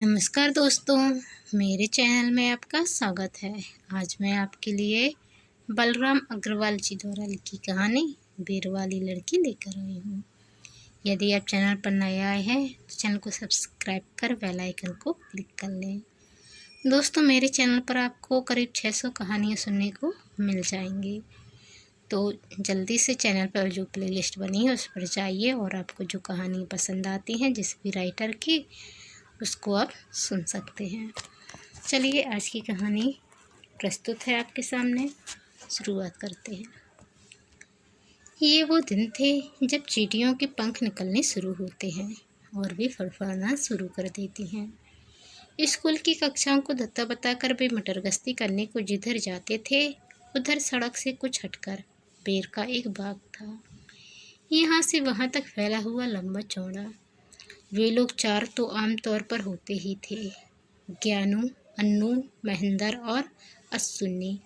नमस्कार दोस्तों, मेरे चैनल में आपका स्वागत है। आज मैं आपके लिए बलराम अग्रवाल जी द्वारा लिखी कहानी बेर वाली लड़की लेकर आई हूँ। यदि आप चैनल पर नए आए हैं तो चैनल को सब्सक्राइब कर बेल आइकन को क्लिक कर लें। दोस्तों, मेरे चैनल पर आपको करीब 600 कहानियाँ सुनने को मिल जाएंगी, तो जल्दी से चैनल पर जो प्लेलिस्ट बनी है उस पर जाइए और आपको जो कहानी पसंद आती हैं जिस भी राइटर की, उसको आप सुन सकते हैं। चलिए, आज की कहानी प्रस्तुत है आपके सामने। शुरुआत करते हैं। ये वो दिन थे जब चींटियों के पंख निकलने शुरू होते हैं और वे फड़फड़ाना शुरू कर देती हैं। स्कूल की कक्षाओं को धत्ता बताकर वे मटर गश्ती करने को जिधर जाते थे, उधर सड़क से कुछ हटकर पेड़ का एक बाग था। यहाँ से वहाँ तक फैला हुआ लंबा चौड़ा। वे लोग चार तो आम तौर पर होते ही थे, ज्ञानू, अन्नू, महेंद्र और अस्सुन्नी।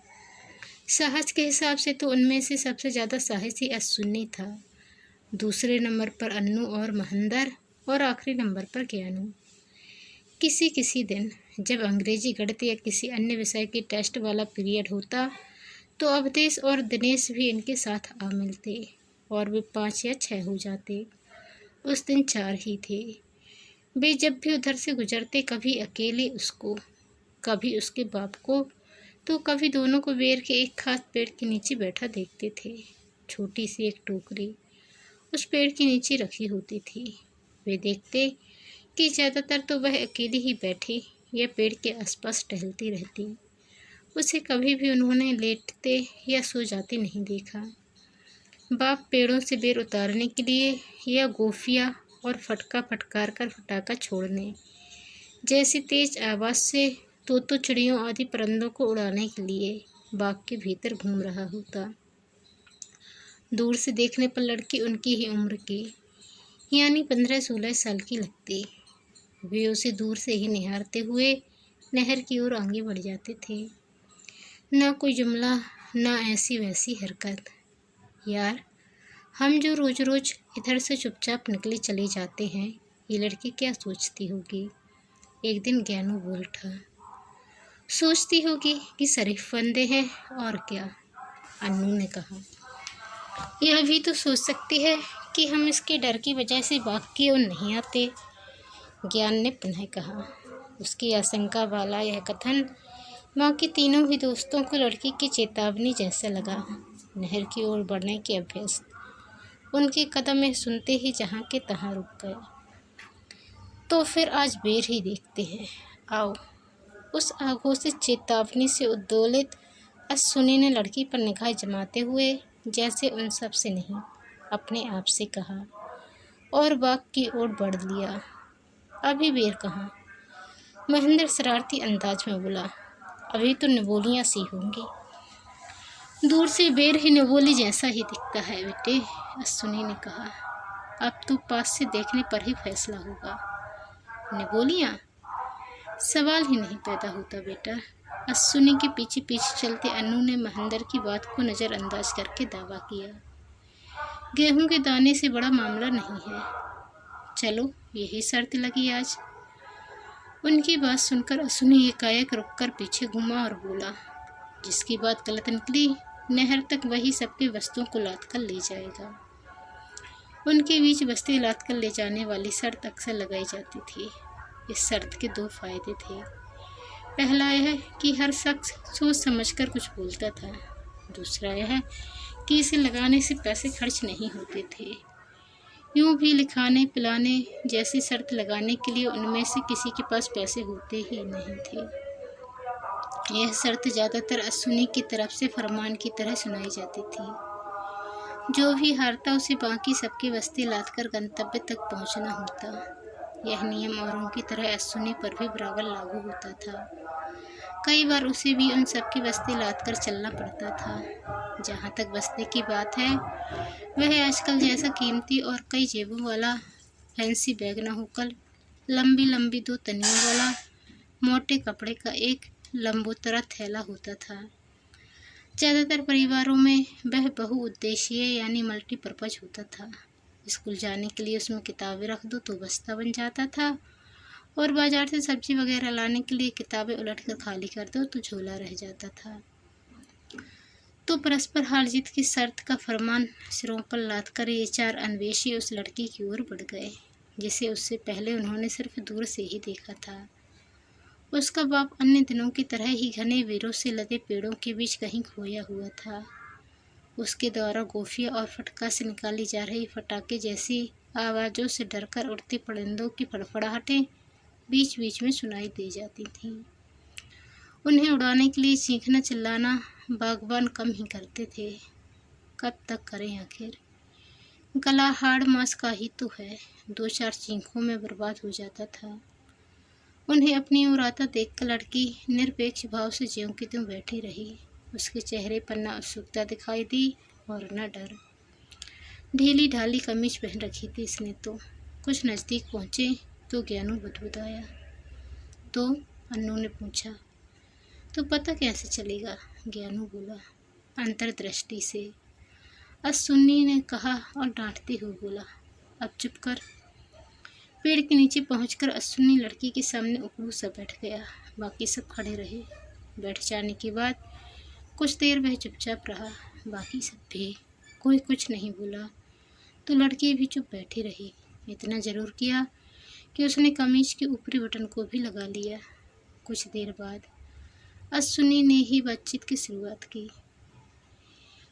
साहस के हिसाब से तो उनमें से सबसे ज़्यादा साहसी अस्सुन्नी था, दूसरे नंबर पर अन्नू और महेंद्र और आखिरी नंबर पर ज्ञानू। किसी किसी दिन जब अंग्रेजी गणित या किसी अन्य विषय की टेस्ट वाला पीरियड होता तो अवधेश और दिनेश भी इनके साथ आ मिलते और वे 5 या 6 हो जाते। उस दिन 4 ही थे। वे जब भी उधर से गुजरते, कभी अकेले उसको, कभी उसके बाप को, तो कभी दोनों को बेर के एक खास पेड़ के नीचे बैठा देखते थे। छोटी सी एक टोकरी उस पेड़ के नीचे रखी होती थी। वे देखते कि ज़्यादातर तो वह अकेली ही बैठी या पेड़ के आसपास टहलती रहती। उसे कभी भी उन्होंने लेटते या सो जाते नहीं देखा। बाप पेड़ों से बेर उतारने के लिए या गोफिया और फटका फटकार कर फटाका छोड़ने जैसी तेज आवाज़ से तोतों चिड़ियों आदि परिंदों को उड़ाने के लिए बाग के भीतर घूम रहा होता। दूर से देखने पर लड़की उनकी ही उम्र की, यानी 15-16 साल की लगती। वे उसे दूर से ही निहारते हुए नहर की ओर आगे बढ़ जाते थे। ना कोई जुमला, ना ऐसी वैसी हरकत। यार, हम जो रोज रोज इधर से चुपचाप निकले चले जाते हैं, ये लड़की क्या सोचती होगी? एक दिन ज्ञानू बोल उठा। सोचती होगी कि शरीफ बंदे हैं और क्या, अन्नू ने कहा। यह भी तो सोच सकती है कि हम इसके डर की वजह से बाग की ओर नहीं आते, ज्ञान ने पुनः कहा। उसकी आशंका वाला यह कथन बाकी तीनों ही दोस्तों को लड़की की चेतावनी जैसा लगा। नहर की ओर बढ़ने के अभ्यस्त उनके कदम में सुनते ही जहाँ के तहाँ रुक गए। तो फिर आज बेर ही देखते हैं, आओ। उस आघोषित चेतावनी से उद्दोलित अस्सुनी ने लड़की पर निगाह जमाते हुए जैसे उन सब से नहीं, अपने आप से कहा और बाग की ओर बढ़ लिया। अभी बेर कहाँ? महेंद्र शरारती अंदाज में बोला। अभी तो निबोलियाँ सी होंगी। दूर से बेर ही निबोली जैसा ही दिखता है बेटे, अस्सुनी ने कहा। अब तो पास से देखने पर ही फैसला होगा। निबोलियाँ? सवाल ही नहीं पैदा होता बेटा, अस्सुनी के पीछे पीछे चलते अन्नू ने महेंद्र की बात को नज़रअंदाज करके दावा किया। गेहूं के दाने से बड़ा मामला नहीं है। चलो, यही शर्त लगी आज। उनकी बात सुनकर अस्सुनी एकाएक रुककर पीछे घूमा और बोला, जिसकी बात गलत निकली, नहर तक वही सबकी वस्तुओं को लाद कर ले जाएगा। उनके बीच बस्ती लाद कर ले जाने वाली शर्त अक्सर लगाई जाती थी। इस शर्त के 2 फायदे थे। पहला यह कि हर शख्स सोच समझकर कुछ बोलता था। दूसरा यह कि इसे लगाने से पैसे खर्च नहीं होते थे। यूँ भी लिखाने पिलाने जैसी शर्त लगाने के लिए उनमें से किसी के पास पैसे होते ही नहीं थे। यह शर्त ज़्यादातर अस्सुनी की तरफ से फरमान की तरह सुनाई जाती थी। जो भी हारता उसे बाकी सबकी बस्ती लादकर गंतव्य तक पहुंचना होता। यह नियम औरों की तरह अस्सुनी पर भी बराबर लागू होता था। कई बार उसे भी उन सबकी बस्ती लादकर चलना पड़ता था। जहाँ तक बस्ती की बात है, वह आजकल जैसा कीमती और कई जेबों वाला फैंसी बैग न होकर लंबी लंबी 2 तनियों वाला मोटे कपड़े का एक लंबोतरा थैला होता था। ज़्यादातर परिवारों में वह बहुउद्देशीय यानी मल्टीपर्पज होता था। स्कूल जाने के लिए उसमें किताबें रख दो तो बस्ता बन जाता था और बाजार से सब्जी वगैरह लाने के लिए किताबें उलटकर खाली कर दो तो झोला रह जाता था। तो परस्पर हार जीत की शर्त का फरमान सिरों पर लाद कर ये चार अन्वेषी उस लड़की की ओर बढ़ गए, जिसे उससे पहले उन्होंने सिर्फ दूर से ही देखा था। उसका बाप अन्य दिनों की तरह ही घने वेरों से लदे पेड़ों के बीच कहीं खोया हुआ था। उसके द्वारा गोफिया और फटका से निकाली जा रही फटाके जैसी आवाज़ों से डरकर उड़ते परिंदों की फड़फड़ाहटें बीच बीच में सुनाई दे जाती थीं। उन्हें उड़ाने के लिए चीखना चिल्लाना बागबान कम ही करते थे। कब तक करें आखिर? गला हाड़ मांस का ही तो है, 2-4 चीखों में बर्बाद हो जाता था। उन्हें अपनी ओर आता देखकर लड़की निरपेक्ष भाव से ज्यों की त्यों बैठी रही। उसके चेहरे पर न उत्सुकता दिखाई दी और न डर। ढीली ढाली कमीज पहन रखी थी इसने तो। कुछ नज़दीक पहुँचे तो ज्ञानू बुदबुदाया। तो अन्नू ने पूछा। तो पता कैसे चलेगा? ज्ञानू बोला अंतर्दृष्टि से। असुन्नी ने कहा और डांटते हुए बोला, अब चुप कर। पेड़ के नीचे पहुंचकर असुन्नी लड़की के सामने उकड़ू सा बैठ गया। बाकी सब खड़े रहे। बैठ जाने के बाद कुछ देर वह चुपचाप रहा। बाकी सब भी। कोई कुछ नहीं बोला तो लड़की भी चुप बैठी रही। इतना जरूर किया कि उसने कमीज के ऊपरी बटन को भी लगा लिया। कुछ देर बाद असुन्नी ने ही बातचीत की शुरुआत की।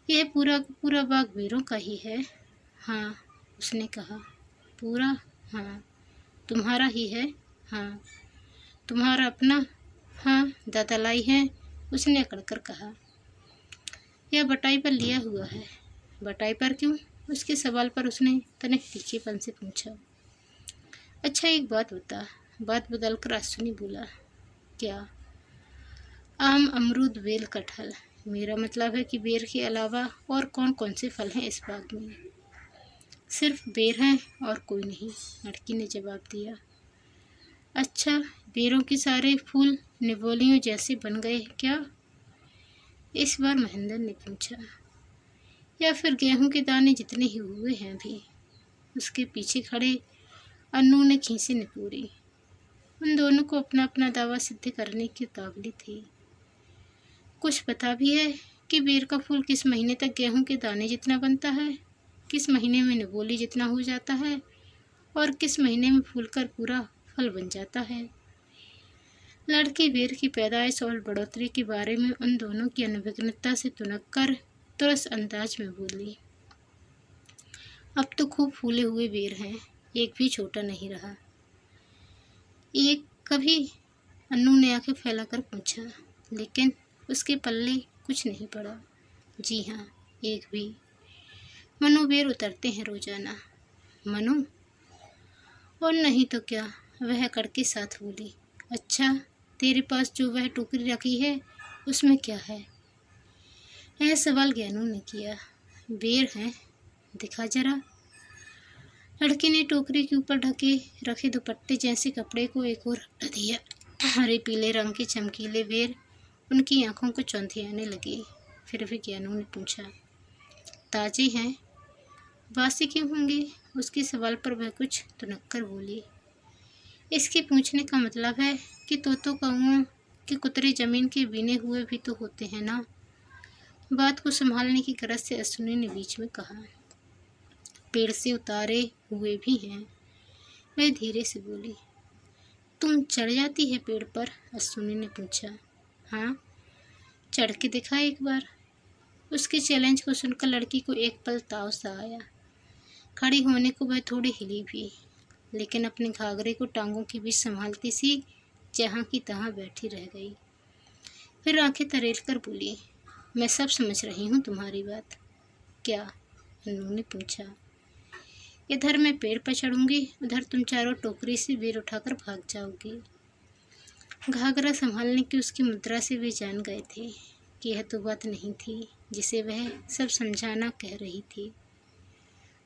यह पूरा का पूरा बाग बेरों का ही है? हाँ, उसने कहा। पूरा? हाँ। तुम्हारा ही है? हाँ। तुम्हारा अपना? हाँ, दादा लाई है, उसने अकड़कर कहा। यह बटाई पर लिया हुआ है। बटाई पर क्यों? उसके सवाल पर उसने तनिक तीखेपन से पूछा। अच्छा एक बात बता। बात बदलकर असुन्नी बोला। क्या? आम, अमरूद, बेल, कटहल। मेरा मतलब है कि बेर के अलावा और कौन कौन से फल हैं इस बाग में? सिर्फ बेर हैं और कोई नहीं, लड़की ने जवाब दिया। अच्छा, बेरों के सारे फूल निवोलियों जैसे बन गए क्या? इस बार महेंद्र ने पूछा। या फिर गेहूं के दाने जितने ही हुए हैं भी? उसके पीछे खड़े अन्नू ने खींची निपूरी। उन दोनों को अपना अपना दावा सिद्ध करने की उतावली थी। कुछ पता भी है कि बेर का फूल किस महीने तक गेहूं के दाने जितना बनता है, किस महीने में निवोली जितना हो जाता है और किस महीने में फूलकर पूरा फल बन जाता है? लड़की बेर की पैदाइश और बढ़ोतरी के बारे में उन दोनों की अनभिज्ञता से तुनक कर तुरस अंदाज में बोली। अब तो खूब फूले हुए बेर हैं, एक भी छोटा नहीं रहा। एक कभी? अन्नू ने आंखें फैलाकर पूछा, लेकिन उसके पल्ले कुछ नहीं पड़ा। जी हाँ, एक भी। मनु बेर उतरते हैं रोजाना। मनु? और नहीं तो क्या, वह अकड़ के साथ बोली। अच्छा, तेरे पास जो वह टोकरी रखी है उसमें क्या है? यह सवाल ज्ञानू ने किया। बेर है, दिखा जरा। लड़की ने टोकरी के ऊपर ढके रखे दुपट्टे जैसे कपड़े को एक ओर हटा दिया। हरे पीले रंग के चमकीले बेर उनकी आंखों को चौंधियाने लगे। फिर भी ज्ञानू ने पूछा, ताजे हैं? बासी क्यों होंगे? उसके सवाल पर वह कुछ तुनक कर बोली। इसके पूछने का मतलब है कि तोतों कौओं के कुतरे जमीन के बीने हुए भी तो होते हैं ना। बात को संभालने की गरज से असुन्नी ने बीच में कहा। पेड़ से उतारे हुए भी हैं, वह धीरे से बोली। तुम चढ़ जाती है पेड़ पर? असुन्नी ने पूछा। हाँ, चढ़ के दिखा एक बार। उसके चैलेंज को सुनकर लड़की को एक पल ताव सा आया। खड़ी होने को वह थोड़ी हिली भी, लेकिन अपने घाघरे को टांगों के बीच संभालती सी जहाँ की तहाँ बैठी रह गई। फिर आंखें तरेल कर बोली, मैं सब समझ रही हूँ तुम्हारी बात। क्या? अन्नू ने पूछा। इधर मैं पेड़ पर चढ़ूंगी, उधर तुम चारों टोकरी से बेर उठाकर भाग जाओगी। घाघरा संभालने की उसकी मुद्रा से वे जान गए थे कि यह तो बात नहीं थी जिसे वह सब समझाना कह रही थी।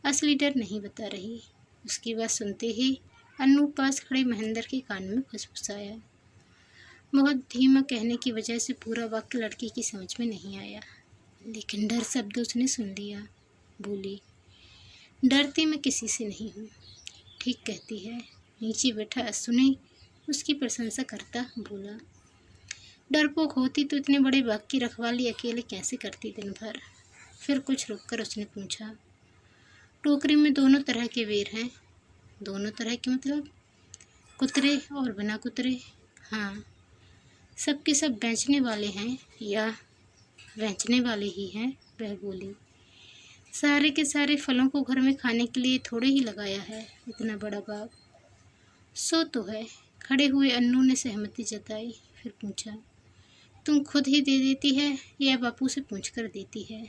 असली डर नहीं बता रही। उसकी बात सुनते ही अन्नू पास खड़े महेंद्र के कान में फुसफुसाया। बहुत धीमा कहने की वजह से पूरा वाक्य लड़की की समझ में नहीं आया, लेकिन डर शब्द उसने सुन लिया। बोली, डरती मैं किसी से नहीं हूँ। ठीक कहती है। नीचे बैठा असुन्नी उसकी प्रशंसा करता बोला, डरपोक होती तो इतने बड़े बाग की रखवाली अकेले कैसे करती दिन भर। फिर कुछ रुककर उसने पूछा, टोकरी में दोनों तरह के बेर हैं? दोनों तरह के मतलब? कुतरे और बिना कुतरे। हाँ। सब के सब बेचने वाले हैं या बेचने वाले ही हैं? वह बोली, सारे के सारे फलों को घर में खाने के लिए थोड़े ही लगाया है इतना बड़ा बाग। सो तो है। खड़े हुए अन्नू ने सहमति जताई। फिर पूछा, तुम खुद ही दे देती है या बापू से पूछ कर देती है?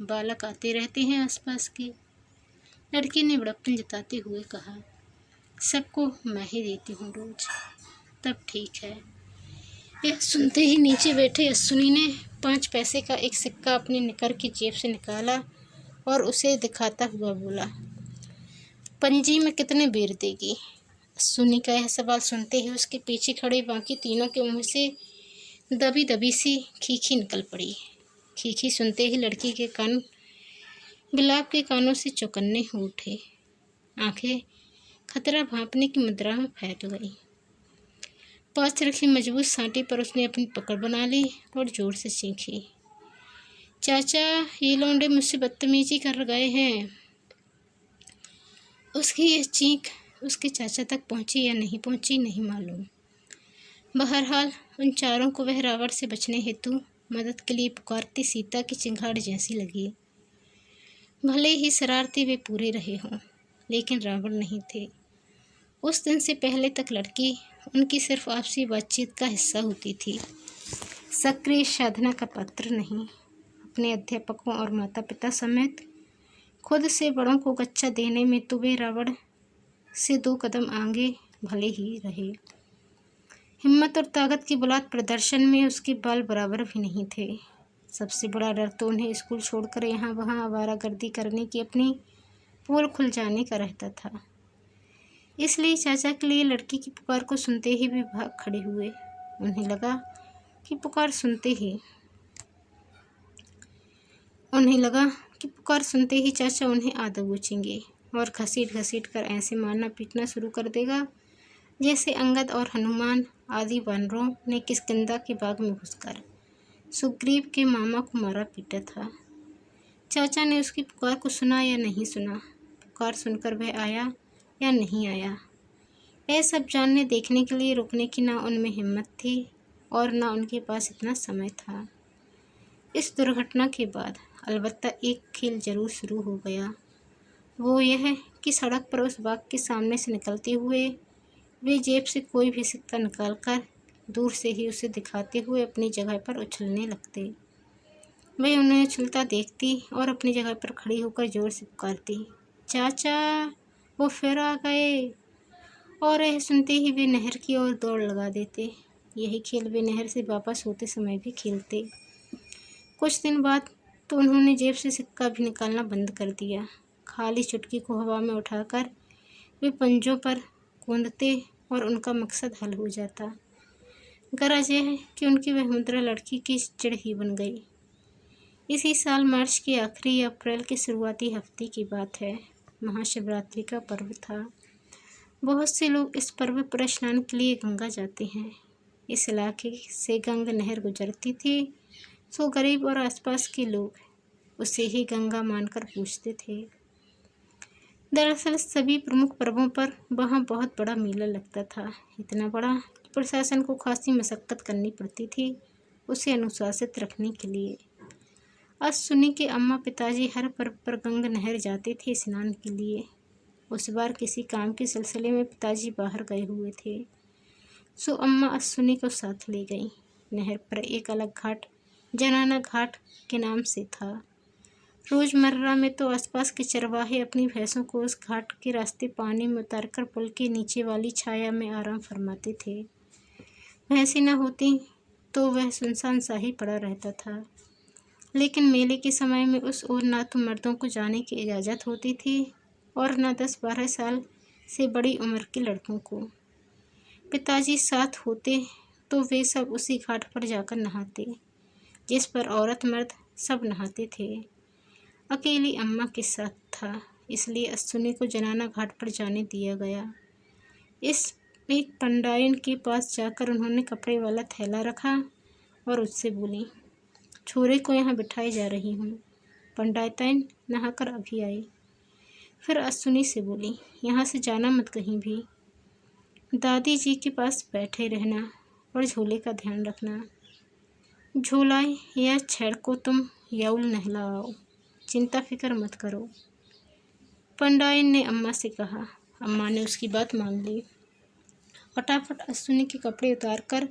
बालक आते रहते हैं आसपास के। लड़की ने बड़प्पन जताते हुए कहा, सबको मैं ही देती हूँ रोज। तब ठीक है। यह सुनते ही नीचे बैठे अश्विनी ने 5 पैसे का एक सिक्का अपनी निकर की जेब से निकाला और उसे दिखाता हुआ बोला, पंजी में कितने बेर देगी? अश्विनी का यह सवाल सुनते ही उसके पीछे खड़े बाकी तीनों के मुंह से दबी दबी सी खीखी निकल पड़ी। खीखी सुनते ही लड़की के कान गुलाब के कानों से चौकन्ने हो उठे। आंखें खतरा भांपने की मुद्रा में फैल गई। पास रखी मजबूत सांटी पर उसने अपनी पकड़ बना ली और जोर से चीखी, चाचा, ये लौंडे मुझसे बदतमीजी कर गए हैं। उसकी यह चीख उसके चाचा तक पहुंची या नहीं पहुंची नहीं मालूम। बहरहाल उन चारों को वह रावण से बचने हेतु मदद के लिए पुकारती सीता की चिंगाड़ जैसी लगी। भले ही शरारती वे पूरे रहे हों, लेकिन रावण नहीं थे। उस दिन से पहले तक लड़की उनकी सिर्फ आपसी बातचीत का हिस्सा होती थी, सक्रिय साधना का पात्र नहीं। अपने अध्यापकों और माता पिता समेत खुद से बड़ों को गच्चा देने में तो वे रावण से 2 कदम आगे भले ही रहे। हिम्मत और ताकत की बुलंद प्रदर्शन में उसके बाल बराबर भी नहीं थे। सबसे बड़ा डर तो उन्हें स्कूल छोड़कर यहाँ वहाँ आवारागर्दी करने की अपनी पोल खुल जाने का रहता था। इसलिए चाचा के लिए लड़की की पुकार को सुनते ही वे भाग खड़े हुए। उन्हें लगा कि पुकार सुनते ही चाचा उन्हें आदर पूछेंगे और घसीट घसीट कर ऐसे मारना पीटना शुरू कर देगा जैसे अंगद और हनुमान आदि वानरों ने किष्किंधा के बाग में घुसकर सुग्रीव के मामा को मारा पीटा था। चाचा ने उसकी पुकार को सुना या नहीं सुना, पुकार सुनकर वह आया या नहीं आया, यह सब जानने देखने के लिए रुकने की ना उनमें हिम्मत थी और ना उनके पास इतना समय था। इस दुर्घटना के बाद अलबत्ता एक खेल जरूर शुरू हो गया। वो यह कि सड़क पर उस बाग के सामने से निकलते हुए वे जेब से कोई भी सिक्का निकालकर दूर से ही उसे दिखाते हुए अपनी जगह पर उछलने लगते। वे उन्हें उछलता देखती और अपनी जगह पर खड़ी होकर जोर से पुकारती, चाचा, वो फिर आ गए। और यह सुनते ही वे नहर की ओर दौड़ लगा देते। यही खेल वे नहर से वापस होते समय भी खेलते। कुछ दिन बाद तो उन्होंने जेब से सिक्का भी निकालना बंद कर दिया। खाली चुटकी को हवा में उठाकर वे पंजों पर कूंदते और उनका मकसद हल हो जाता। गरज यह है कि उनकी वह मुद्रा लड़की की चिढ़ ही बन गई। इसी साल मार्च के आखिरी या अप्रैल के शुरुआती हफ्ते की बात है। महाशिवरात्रि का पर्व था। बहुत से लोग इस पर्व पर स्नान के लिए गंगा जाते हैं। इस इलाके से गंगा नहर गुजरती थी, सो गरीब और आसपास के लोग उसे ही गंगा मानकर पूजते थे। दरअसल सभी प्रमुख पर्वों पर वहाँ बहुत बड़ा मेला लगता था, इतना बड़ा कि प्रशासन को खासी मशक्कत करनी पड़ती थी उसे अनुशासित रखने के लिए। अश्विनी के अम्मा पिताजी हर पर्व पर गंगा नहर जाते थे स्नान के लिए। उस बार किसी काम के सिलसिले में पिताजी बाहर गए हुए थे, सो अम्मा अश्विनी को साथ ले गई। नहर पर एक अलग घाट जनाना घाट के नाम से था। रोजमर्रा में तो आसपास के चरवाहे अपनी भैंसों को उस घाट के रास्ते पानी में उतारकर पुल के नीचे वाली छाया में आराम फरमाते थे। भैंसें न होती तो वह सुनसान सा ही पड़ा रहता था। लेकिन मेले के समय में उस ओर ना तो मर्दों को जाने की इजाज़त होती थी और न 10-12 साल से बड़ी उम्र के लड़कों को। पिताजी साथ होते तो वे सब उसी घाट पर जाकर नहाते जिस पर औरत मर्द सब नहाते थे। अकेली अम्मा के साथ था, इसलिए अश्विनी को जनाना घाट पर जाने दिया गया। इस एक पंडायन के पास जाकर उन्होंने कपड़े वाला थैला रखा और उससे बोली, छोरे को यहाँ बिठाई जा रही हूँ। पंडायतन नहाकर अभी आई। फिर अश्विनी से बोली, यहाँ से जाना मत कहीं भी। दादी जी के पास बैठे रहना और झोले का ध्यान रखना। झोलाए या छेड़ को तुम यौल नहलाओ, चिंता फिक्र मत करो। पंडायन ने अम्मा से कहा। अम्मा ने उसकी बात मान ली। फटाफट अश्विनी के कपड़े उतारकर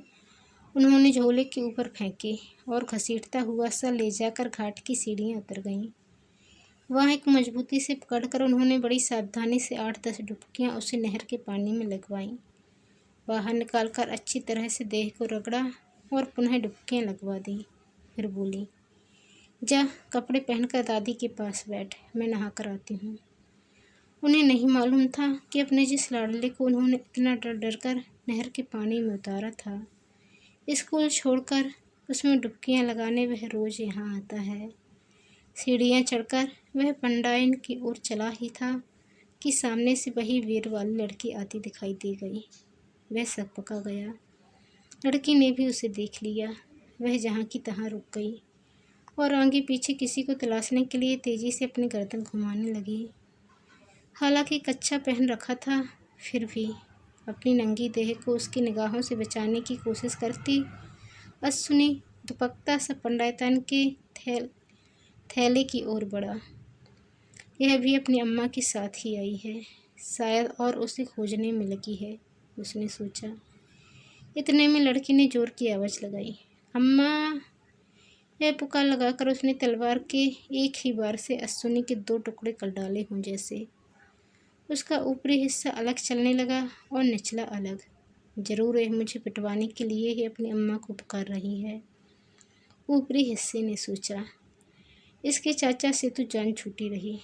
उन्होंने झोले के ऊपर फेंके और घसीटता हुआ सा ले जाकर घाट की सीढ़ियाँ उतर गईं। वहाँ एक मजबूती से पकड़कर उन्होंने बड़ी सावधानी से 8-10 डुबकियाँ उसे नहर के पानी में लगवाईं। बाहर निकालकर अच्छी तरह से देह को रगड़ा और पुनः डुबकियाँ लगवा दी। फिर बोली, जा कपड़े पहनकर दादी के पास बैठ, मैं नहा कर आती हूँ। उन्हें नहीं मालूम था कि अपने जिस लाडले को उन्होंने इतना डर डर कर नहर के पानी में उतारा था, स्कूल छोड़कर उसमें डुबकियाँ लगाने वह रोज़ यहाँ आता है। सीढ़ियाँ चढ़कर वह पंडायन की ओर चला ही था कि सामने से वही वीर वाली लड़की आती दिखाई दे गई। वह सब पका गया। लड़की ने भी उसे देख लिया। वह जहाँ की तहाँ रुक गई और आगे पीछे किसी को तलाशने के लिए तेज़ी से अपनी गर्दन घुमाने लगी। हालांकि कच्छा पहन रखा था, फिर भी अपनी नंगी देह को उसकी निगाहों से बचाने की कोशिश करती अश्विनी दुपकता सा पंडायतन के थैले की ओर बढ़ा। यह भी अपनी अम्मा के साथ ही आई है, शायद, और उसे खोजने में लगी है, उसने सोचा। इतने में लड़की ने जोर की आवाज़ लगाई, अम्मा। यह पुकार लगाकर उसने तलवार के एक ही बार से अश्विनी के 2 टुकड़े कर डाले हों जैसे। उसका ऊपरी हिस्सा अलग चलने लगा और निचला अलग। जरूर यह मुझे पिटवाने के लिए ही अपनी अम्मा को पुकार रही है, ऊपरी हिस्से ने सोचा। इसके चाचा से तो जान छूटी रही,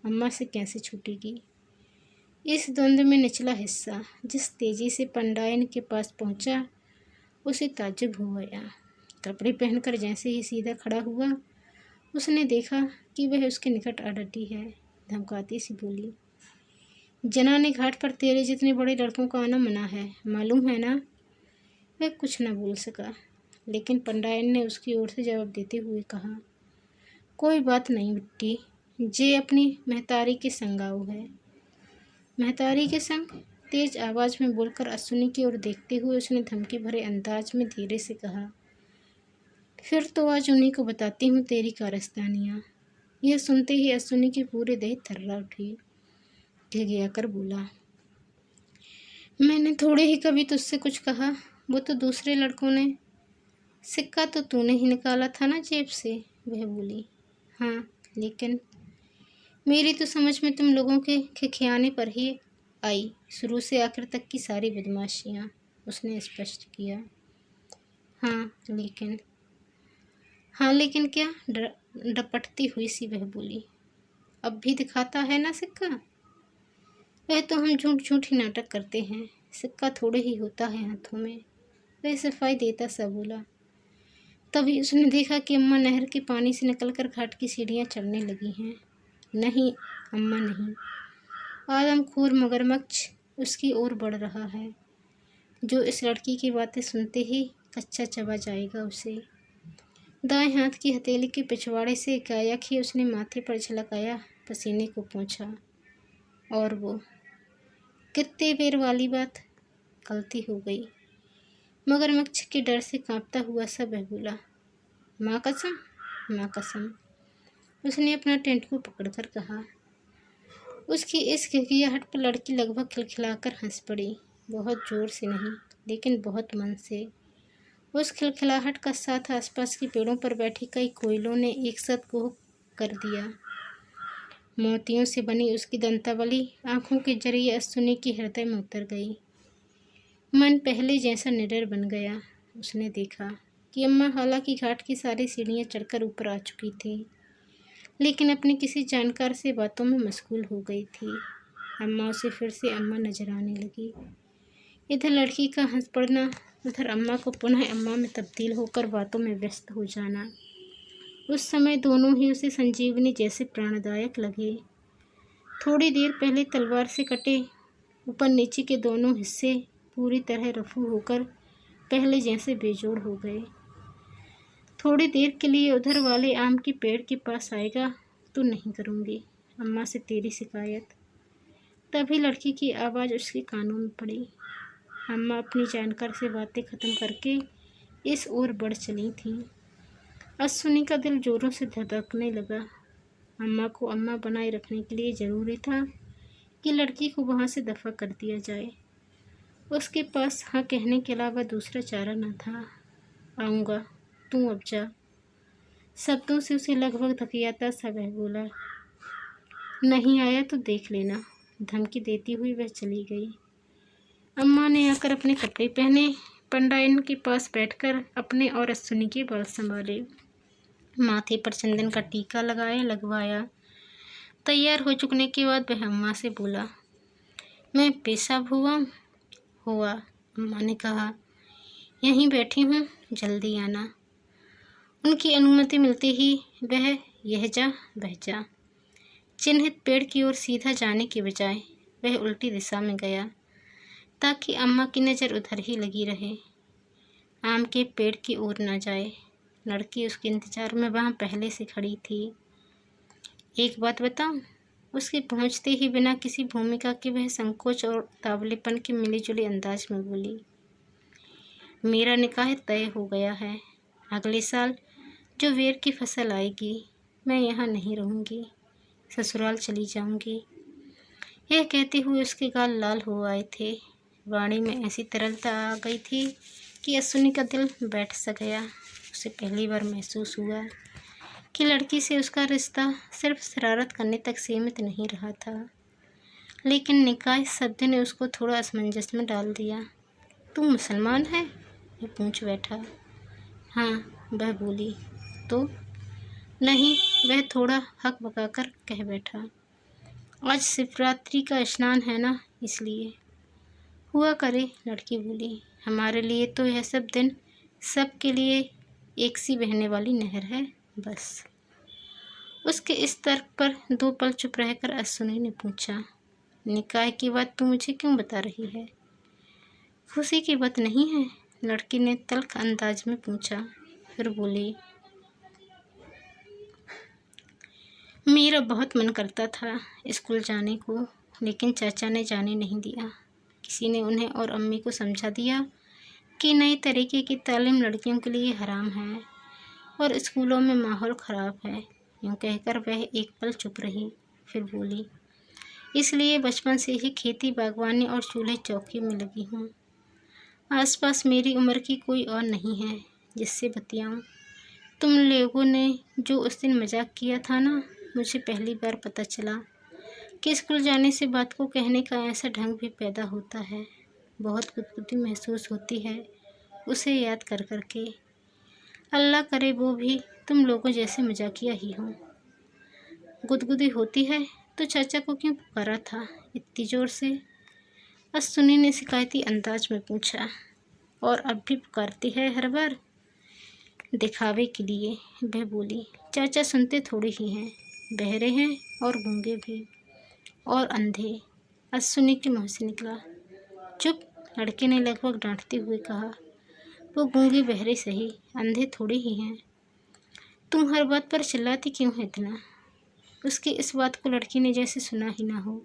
अम्मा से कैसे छूटेगी। इस द्वंद्व में निचला हिस्सा जिस तेजी से पंडायन के पास पहुंचा, उसे ताज्जुब हो गया। कपड़े पहनकर जैसे ही सीधा खड़ा हुआ, उसने देखा कि वह उसके निकट आ डटी है। धमकाती सी बोली, जनाने घाट पर तेरे जितने बड़े लड़कों का आना मना है, मालूम है ना। वह कुछ न बोल सका, लेकिन पंडायन ने उसकी ओर से जवाब देते हुए कहा, कोई बात नहीं बिट्टी, जे अपनी महतारी के संग आओ है। महतारी के संग? तेज आवाज़ में बोलकर अश्विनी की ओर देखते हुए उसने धमकी भरे अंदाज में धीरे से कहा, फिर तो आज उन्हीं को बताती हूँ तेरी कारस्तानियाँ। यह सुनते ही अश्विनी की पूरे देह थर्रा उठी। घिघिया कर बोला, मैंने थोड़े ही कभी तुझसे कुछ कहा, वो तो दूसरे लड़कों ने। सिक्का तो तूने ही निकाला था ना जेब से, वह बोली। हाँ, लेकिन मेरी तो समझ में तुम लोगों के खिखियाने पर ही आई शुरू से आखिर तक की सारी बदमाशियाँ, उसने स्पष्ट किया। हाँ लेकिन क्या, डपटती हुई सी वह बोली। अब भी दिखाता है ना सिक्का। वह तो हम झूठ झूठ ही नाटक करते हैं, सिक्का थोड़े ही होता है हाथों में, वह सफाई देता सा बोला। तभी उसने देखा कि अम्मा नहर के पानी से निकलकर घाट की सीढ़ियाँ चढ़ने लगी हैं। नहीं अम्मा नहीं, आदमखोर मगरमच्छ उसकी ओर बढ़ रहा है, जो इस लड़की की बातें सुनते ही कच्चा चबा जाएगा उसे। दाएं हाथ की हथेली के पिछवाड़े से एकाएक ही उसने माथे पर झलकाया पसीने को पोंछा। और वो कितने बेर वाली बात, गलती हो गई। मगरमच्छ के डर से कांपता हुआ सा वह बोला, माँ कसम, माँ कसम। उसने अपना टेंट को पकड़कर कहा। उसकी इस खिखियाहट पर लड़की लगभग खिलखिलाकर हंस पड़ी, बहुत जोर से नहीं, लेकिन बहुत मन से। उस खिलखिलाहट का साथ आसपास के पेड़ों पर बैठी कई कोयलों ने एक साथ कुहू कर दिया। मोतियों से बनी उसकी दंतावली आंखों के जरिए अश्विनी के हृदय में उतर गई। मन पहले जैसा निडर बन गया। उसने देखा कि अम्मा हालांकि घाट की सारी सीढ़ियाँ चढ़कर ऊपर आ चुकी थी, लेकिन अपने किसी जानकार से बातों में मशगूल हो गई थी। अम्मा उसे फिर से अम्मा नजर आने लगी। इधर लड़की का हंस पड़ना, उधर अम्मा को पुनः अम्मा में तब्दील होकर बातों में व्यस्त हो जाना, उस समय दोनों ही उसे संजीवनी जैसे प्राणदायक लगे। थोड़ी देर पहले तलवार से कटे ऊपर नीचे के दोनों हिस्से पूरी तरह रफू होकर पहले जैसे बेजोड़ हो गए। थोड़ी देर के लिए उधर वाले आम के पेड़ के पास आएगा तो नहीं करूँगी अम्मा से तेरी शिकायत। तभी लड़की की आवाज़ उसके कानों में पड़ी। अम्मा अपनी जानकार से बातें ख़त्म करके इस ओर बढ़ चली थीं। अश्विनी का दिल जोरों से धड़कने लगा। अम्मा को अम्मा बनाए रखने के लिए ज़रूरी था कि लड़की को वहाँ से दफ़ा कर दिया जाए। उसके पास हाँ कहने के अलावा दूसरा चारा न था। आऊँगा, तू अब जा। शब्दों से उसे लगभग धकियाता सा वह बोला। नहीं आया तो देख लेना, धमकी देती हुई वह चली गई। अम्मा ने आकर अपने कपड़े पहने, पंडाइन के पास बैठकर अपने और अश्विनी के बाल संभाले, माथे पर चंदन का टीका लगवाया। तैयार हो चुकने के बाद वह अम्मा से बोला, मैं पेशाब हुआ। अम्मा ने कहा, यहीं बैठी हूँ, जल्दी आना। उनकी अनुमति मिलते ही वह यह जा बह जा चिन्हित पेड़ की ओर सीधा जाने के बजाय वह उल्टी दिशा में गया ताकि अम्मा की नज़र उधर ही लगी रहे, आम के पेड़ की ओर न जाए। लड़की उसके इंतज़ार में वहाँ पहले से खड़ी थी। एक बात बताऊं, उसके पहुँचते ही बिना किसी भूमिका के वह संकोच और तावलेपन के मिले जुले अंदाज में बोली, मेरा निकाह तय हो गया है। अगले साल जो वेर की फसल आएगी मैं यहाँ नहीं रहूँगी, ससुराल चली जाऊँगी। यह कहते हुए उसके गाल लाल हो आए थे। वाणी में ऐसी तरलता आ गई थी कि अश्विनी का दिल बैठ सा गया। उसे पहली बार महसूस हुआ कि लड़की से उसका रिश्ता सिर्फ शरारत करने तक सीमित नहीं रहा था। लेकिन निकाह शब्द ने उसको थोड़ा असमंजस में डाल दिया। तू मुसलमान है? वह पूछ बैठा। हाँ, वह बोली। तो नहीं, वह थोड़ा हक बकाकर कह बैठा। आज शिवरात्रि का स्नान है ना, इसलिए। हुआ करे, लड़की बोली। हमारे लिए तो यह सब दिन सबके लिए एक सी बहने वाली नहर है, बस। उसके इस तर्क पर 2 पल चुप रहकर अश्विनी ने पूछा, निकाह की बात तू मुझे क्यों बता रही है? खुशी की बात नहीं है? लड़की ने तल्ख अंदाज में पूछा। फिर बोली, मेरा बहुत मन करता था स्कूल जाने को, लेकिन चाचा ने जाने नहीं दिया। किसी ने उन्हें और अम्मी को समझा दिया कि नए तरीके की तालीम लड़कियों के लिए हराम है और स्कूलों में माहौल ख़राब है। यूँ कहकर वह एक पल चुप रही, फिर बोली, इसलिए बचपन से ही खेती बागवानी और चूल्हे चौकी में लगी हूँ। आसपास मेरी उम्र की कोई और नहीं है जिससे बतियाऊँ। तुम लोगों ने जो उस दिन मजाक किया था ना, मुझे पहली बार पता चला कि स्कूल जाने से बात को कहने का ऐसा ढंग भी पैदा होता है। बहुत गुदगुदी महसूस होती है उसे याद कर करके। अल्लाह करे वो भी तुम लोगों जैसे मजाकिया ही हो। गुदगुदी होती है तो चाचा को क्यों पुकारा था इतनी ज़ोर से? अश्विनी ने शिकायती अंदाज में पूछा। और अब भी पुकारती है हर बार? दिखावे के लिए, वह बोली। चाचा सुनते थोड़े ही हैं, बहरे हैं और गूंगे भी और अंधे। अश्विनी के मुँह से निकला। चुप, लड़के ने लगभग डांटते हुए कहा। वो गूंगे बहरे सही, अंधे थोड़े ही हैं। तुम हर बात पर चिल्लाती क्यों है इतना? उसकी इस बात को लड़की ने जैसे सुना ही ना हो।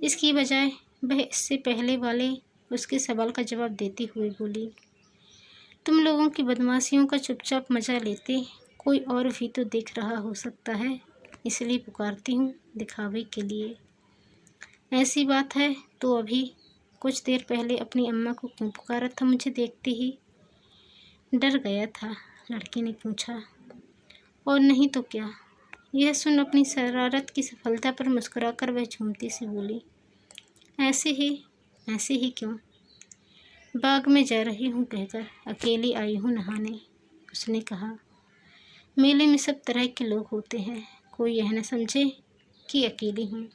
इसकी बजाय वह इससे पहले वाले उसके सवाल का जवाब देती हुई बोली, तुम लोगों की बदमाशियों का चुपचाप मजा लेते कोई और भी तो देख रहा हो सकता है, इसलिए पुकारती हूँ, दिखावे के लिए। ऐसी बात है तो अभी कुछ देर पहले अपनी अम्मा को क्यों पुकारा था मुझे देखते ही? डर गया था, लड़की ने पूछा। और नहीं तो क्या? यह सुन अपनी शरारत की सफलता पर मुस्कुराकर वह झूमती सी बोली, ऐसे ही क्यों? बाग में जा रही हूँ कहकर अकेली आई हूँ नहाने, उसने कहा। मेले में सब तरह के लोग होते हैं, कोई यह न समझे कि अकेली हूँ।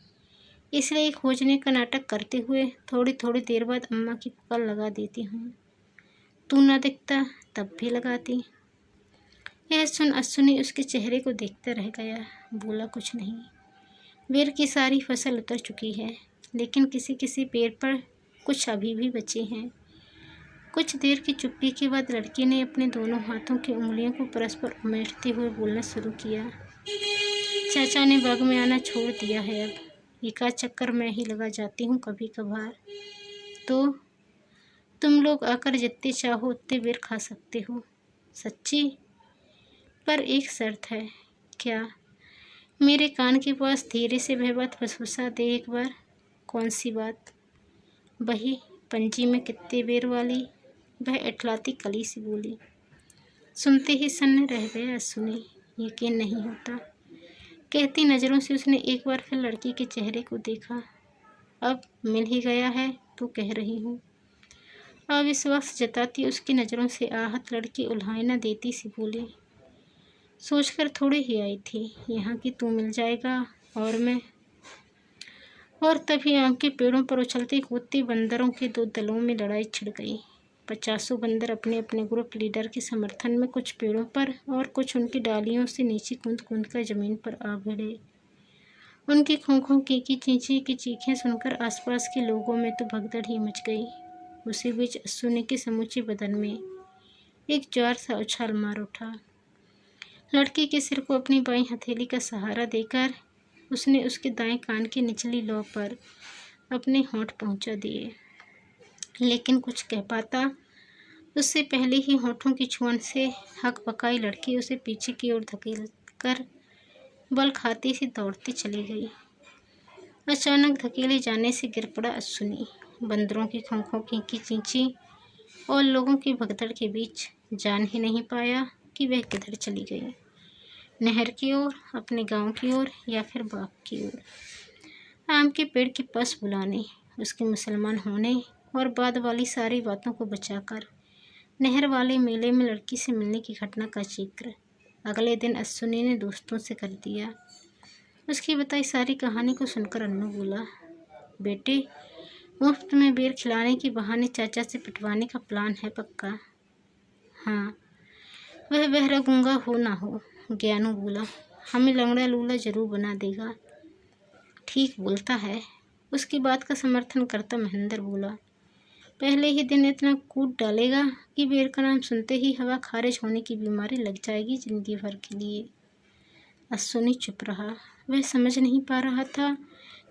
इसलिए खोजने का नाटक करते हुए थोड़ी थोड़ी देर बाद अम्मा की पुकार लगा देती हूँ। तू ना दिखता तब भी लगाती। यह सुन अश्विनी उसके चेहरे को देखता रह गया, बोला कुछ नहीं। वेर की सारी फसल उतर चुकी है, लेकिन किसी किसी पेड़ पर कुछ अभी भी बचे हैं। कुछ देर की चुप्पी के बाद लड़की ने अपने दोनों हाथों की उंगलियों को परस्पर उमेटते हुए बोलना शुरू किया। चाचा ने बाग में आना छोड़ दिया है, अब एकाध चक्कर मैं ही लगा जाती हूँ कभी कभार। तो तुम लोग आकर जितने चाहो उतने बेर खा सकते हो। सच्ची? पर एक शर्त है। क्या? मेरे कान के पास धीरे से वह बात फुसफुसा दे एक बार। कौन सी बात? वही पंजी में कितने बेर वाली, वह इठलाती कली सी बोली। सुनते ही सन्न रह गया सुनी, यकीन नहीं होता। कहती नज़रों से उसने एक बार फिर लड़की के चेहरे को देखा। अब मिल ही गया है तो कह रही हूँ। अविश्वास जताती उसकी नज़रों से आहत लड़की उल्हाई न देती सी बोली। सोचकर थोड़ी ही आई थी यहाँ की तू मिल जाएगा और मैं। और तभी आम के पेड़ों पर उछलते कूदते बंदरों के दो दलों में लड़ाई छिड़ गई। 50 बंदर अपने अपने ग्रुप लीडर के समर्थन में कुछ पेड़ों पर और कुछ उनकी डालियों से नीचे कूद कूद कर जमीन पर आ भिड़े। उनकी खों की चींची की चीखें सुनकर आसपास के लोगों में तो भगदड़ ही मच गई। उसी बीच अस्सू के समूचे बदन में एक ज्वार सा उछाल मार उठा। लड़की के सिर को अपनी बाईं हथेली का सहारा देकर उसने उसके दाएं कान की निचली लौ पर अपने होंठ पहुंचा दिए, लेकिन कुछ कह पाता उससे पहले ही होठों की छुअन से हकबकाई लड़की उसे पीछे की ओर धकेल कर बल खाती सी दौड़ती चली गई। अचानक धकेले जाने से गिर पड़ा अस्सुनी। बंदरों की खों की चींची और लोगों की भगदड़ के बीच जान ही नहीं पाया कि वह किधर चली गई, नहर की ओर, अपने गांव की ओर या फिर बाग की ओर। आम के पेड़ के पास बुलाने, उसके मुसलमान होने और बाद वाली सारी बातों को बचाकर नहर वाले मेले में लड़की से मिलने की घटना का जिक्र अगले दिन अस्सुनी ने दोस्तों से कर दिया। उसकी बताई सारी कहानी को सुनकर अन्नू बोला, बेटे मुफ्त में बेर खिलाने के बहाने चाचा से पिटवाने का प्लान है पक्का? हाँ, वह बहरा गूंगा हो ना हो, ज्ञानू बोला, हमें लंगड़ा लूला जरूर बना देगा। ठीक बोलता है, उसकी बात का समर्थन करता महेंद्र बोला, पहले ही दिन इतना कूट डालेगा कि बेर का नाम सुनते ही हवा खारिज होने की बीमारी लग जाएगी जिंदगी भर के लिए। अस्सुनी चुप रहा। वह समझ नहीं पा रहा था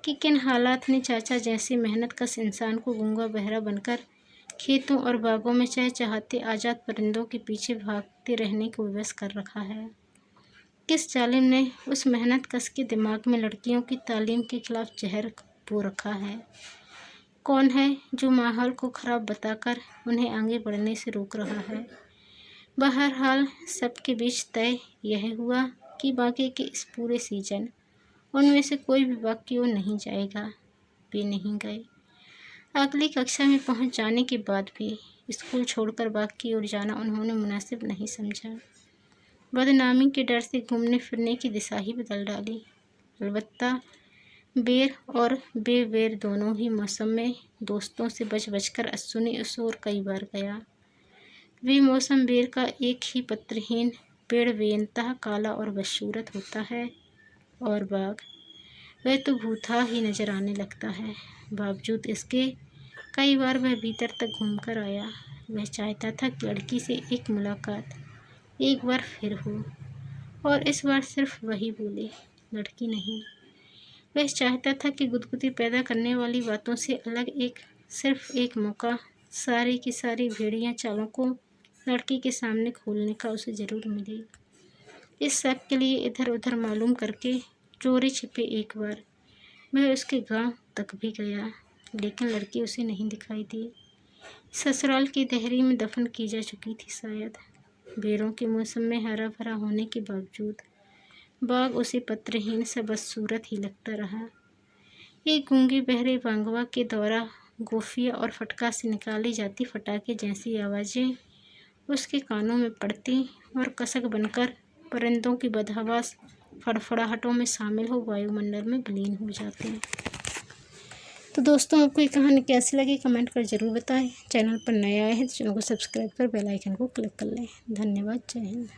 कि किन हालात ने चाचा जैसे मेहनत कश इंसान को गूंगा बहरा बनकर खेतों और बागों में चाहे चाहते आज़ाद परिंदों के पीछे भागते रहने को विवश कर रखा है। किस जालिम ने उस मेहनत कश के दिमाग में लड़कियों की तालीम के खिलाफ जहर बो रखा है? कौन है जो माहौल को खराब बताकर उन्हें आगे बढ़ने से रोक रहा है? बहरहाल सबके बीच तय यह हुआ कि बाकी के इस पूरे सीजन उनमें से कोई भी बाग की ओर नहीं जाएगा। वे नहीं गए। अगली कक्षा में पहुंच जाने के बाद भी स्कूल छोड़कर बाग की ओर जाना उन्होंने मुनासिब नहीं समझा। बदनामी के डर से घूमने फिरने की दिशा ही बदल डाली। अलबत्ता बेर और बेर दोनों ही मौसम में दोस्तों से बच बचकर अस्सुनी उस ओर कई बार गया। वे मौसम बेर का एक ही पत्रहीन पेड़ बेनतहा काला और बदसूरत होता है, और बाग वह तो भूथा ही नजर आने लगता है। बावजूद इसके कई बार वह भीतर तक घूमकर आया। वह चाहता था कि लड़की से एक मुलाकात एक बार फिर हो, और इस बार सिर्फ वही बोले, लड़की नहीं। वह चाहता था कि गुदगुदी पैदा करने वाली बातों से अलग सिर्फ एक मौका सारी की सारी भेड़िया चालों को लड़की के सामने खोलने का उसे जरूर मिले। इस सब के लिए इधर उधर मालूम करके चोरी छिपे एक बार वह उसके गांव तक भी गया, लेकिन लड़की उसे नहीं दिखाई दी। ससुराल की देहरी में दफन की जा चुकी थी शायद। बेरों के मौसम में हरा भरा होने के बावजूद बाग उसे पत्रहीन सा बदसूरत ही लगता रहा। एक गूंगे बहरे बांगवा के द्वारा गोफिया और फटका से निकाली जाती फटाके जैसी आवाज़ें उसके कानों में पड़ती और कसक बनकर परिंदों की बदहवास फड़फड़ाहटों में शामिल हो वायुमंडल में विलीन हो जाते हैं। तो दोस्तों, आपको ये कहानी कैसी लगी कमेंट कर ज़रूर बताएं। चैनल पर नए आए हैं तो चैनल को सब्सक्राइब कर बेल आइकन को क्लिक कर लें। धन्यवाद। जय हिंद।